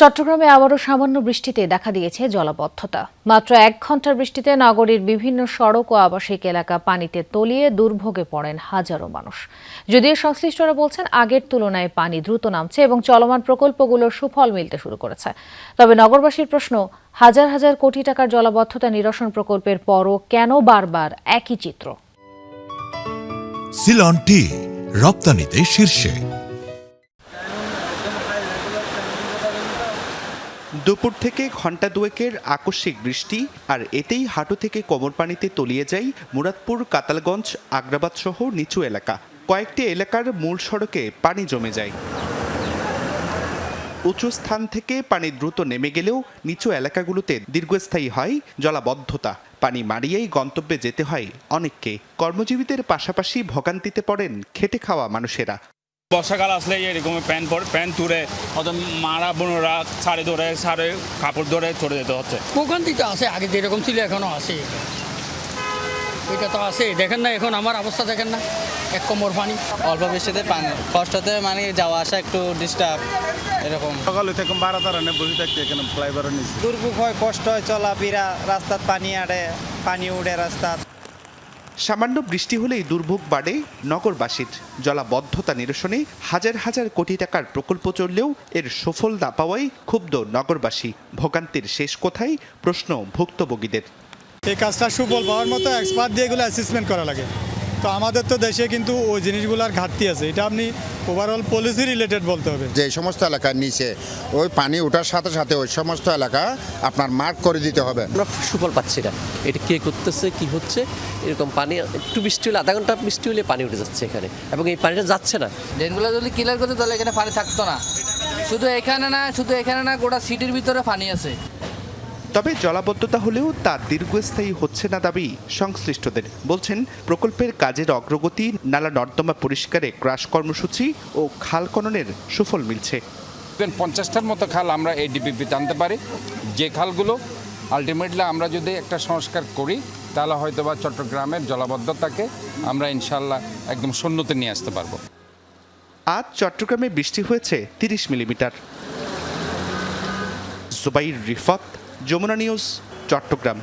চট্টগ্রামে আবারও সামান্য বৃষ্টিতে দেখা দিয়েছে জলাবদ্ধতা। মাত্র ১ ঘন্টার বৃষ্টিতে নগরীর বিভিন্ন সড়ক ও আবাসিক এলাকা পানিতে তলিয়ে দুর্ভোগে পড়েন হাজারো মানুষ। যদিও সংশ্লিষ্টরা বলছেন আগের তুলনায় পানি দ্রুত নামছে এবং চলমান প্রকল্পগুলোর সুফল মিলতে শুরু করেছে। তবে নগরবাসীর প্রশ্ন, হাজার হাজার কোটি টাকার জলাবদ্ধতা নিরসন প্রকল্পের পরও কেন বারবার একই চিত্র? সিলন টি রপ্তানিতে শীর্ষে। দুপুর থেকে ঘণ্টা দুয়েকের আকস্মিক বৃষ্টি আর এতেই হাঁটু থেকে কোমর পানিতে তলিয়ে যায় মুরাদপুর, কাতালগঞ্জ, আগ্রাবাদ সহ নিচু এলাকা। কয়েকটি এলাকার মূল সড়কে পানি জমে যায়। উঁচু স্থান থেকে পানি দ্রুত নেমে গেলেও নিচু এলাকাগুলোতে দীর্ঘস্থায়ী হয় জলাবদ্ধতা। পানি মারিয়েই গন্তব্যে যেতে হয় অনেককে। কর্মজীবীদের পাশাপাশি ভোগান্তিতে পড়েন খেটে খাওয়া মানুষেরা। বর্ষাকাল আসলে এরকম প্যান্ট তুলে অত মারা বোনরা সারে কাপড় ধরে চলে যেতে হচ্ছে। ভোগান্তি তো আছে, আগে যেরকম ছিল এখনো আছে, ওইটা তো আছে। দেখেন না এখন আমার অবস্থা, দেখেন না, এক কোমর পানি। অল্প বৃষ্টিতে পানি কষ্টতে মানে যাওয়া আসা একটু ডিস্টার্ব এরকম। সকালে থেকে 12 বসে থাকতে এখানে ফ্লাইওভারের নিচে দুর্ভোগ হয়, কষ্ট হয়, চলাফেরা, রাস্তার পানি আড়ে, পানি উঠে রাস্তা। সামান্য বৃষ্টি হলেই দুর্ভোগ বাড়ে নগরবাসীর। জলাবদ্ধতা নিরসনে হাজার হাজার কোটি টাকার প্রকল্প চললেও এর সুফল না পাওয়ায় ক্ষুব্ধ নগরবাসী। ভোগান্তির শেষ কোথায় প্রশ্ন ভুক্তভোগীদের। এই কাজটা সুফল পাওয়ার মতো এক্সপার্ট দিয়ে এগুলো অ্যাসেসমেন্ট করা লাগে। তো আমাদের তো দেশে কিন্তু ওই জিনিসগুলোর ঘাটতি আছে। এটা আপনি ওভারঅল পলিসি রিলেটেড বলতে হবে। যে সমস্ত এলাকার নিচে ওই পানি ওঠার সাথে সাথে ওই সমস্ত এলাকা আপনার মার্ক করে দিতে হবে। আমরা সুফল পাচ্ছি না, এটা কে করতেছে, কি হচ্ছে। এরকম পানি একটু বৃষ্টি হলে, আধা ঘন্টা বৃষ্টি হলে পানি উঠে যাচ্ছে এখানে, এবং এই পানিটা যাচ্ছে না। ড্রেনগুলো যদি ক্লিয়ার করতে তাহলে এখানে পানি থাকতো না। শুধু এখানে না গোটা সিটির ভিতরে পানি আছে। তবে জলাবদ্ধতা হলেও তা দীর্ঘস্থায়ী হচ্ছে না দাবি সংশ্লিষ্টদের। বলছেন প্রকল্পের কাজের অগ্রগতি, নালা নর্দমা পরিষ্কারে ক্রাশ কর্মসূচি ও খাল খননের সুফল মিলছে। 50টার মতো খাল আমরা এই ডিপিপিতে আনতে পারি, যে খালগুলো আলটিমেটলি আমরা যদি একটা সংস্কার করি তাহলে হয়তোবা চট্টগ্রামের জলাবদ্ধতাকে আমরা ইনশাল্লাহ একদম শূন্যতে নিয়ে আসতে পারবো। আজ চট্টগ্রামে বৃষ্টি হয়েছে 30 মিলিমিটার। জুবাইর রিফাত, যমুনা নিউজ, চট্টগ্রাম।